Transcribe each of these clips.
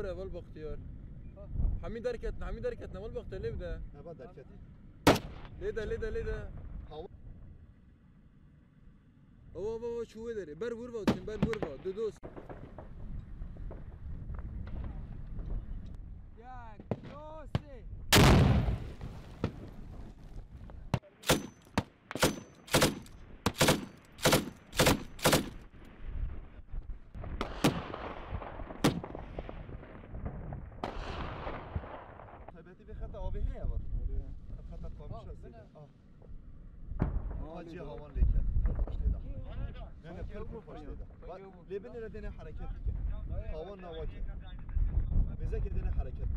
ورا والبختيار حمي دركتنا والبخت ليه ده؟ أبا دركتي ليه هو شو ده؟ بر وربا دوس يا دوسي بخطأ أبي هي بس خطأ قامش زيد هاجي هوان ليك أنا بكل خوش ليدا لبني لدينا حركات هوان نواجه مزاج لدينا حركات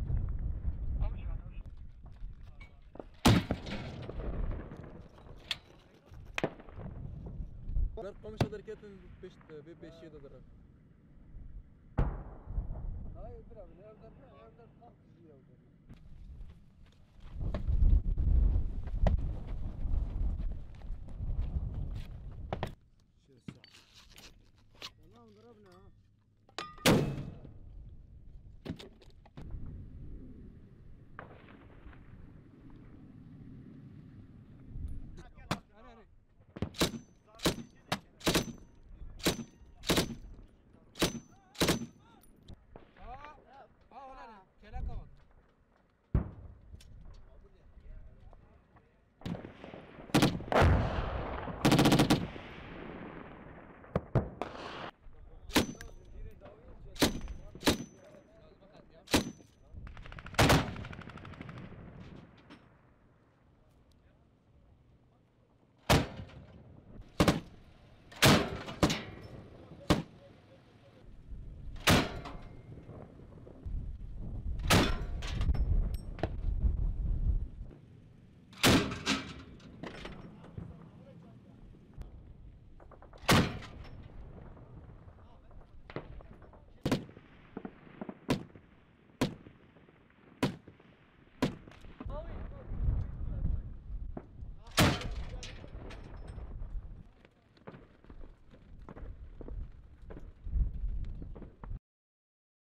بر قامش دركتن بيشي ده درك هاي برا evden tam diyor. تمام ضربنا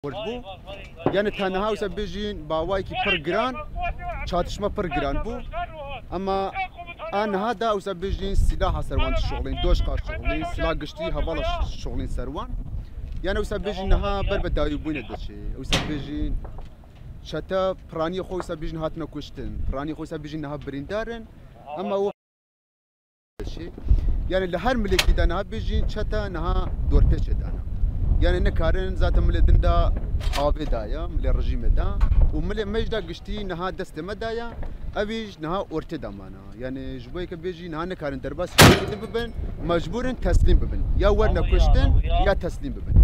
بو يعني تنها وسبيجين باوايكي برجران çatışma برجران بو اما انا هذا وسبيجين سلاح سروان الشغلين دوش قاش شغلين سلاح قشتي هوالا شغلين سروان يعني وسبيجين ها برب داوي بوين دشي وسبيجين شتا براني خو وسبيجين هاتنا كشتن براني خو وسبيجين ها بريندارن اما هو شيء يعني لهر ملكي دانا بيجين شتا نها دور بيش دانا يعني نكارن ذات ملي دندا آبی دایا ملی رژیم دا و ملی مجدا گشتی نها دست مدایا اویج نها ارته دامانا يعني جبوی که بیجی نها نکارن درباس ببن مجبورن تسلیم ببن یا ور نکشتن یا تسلیم ببن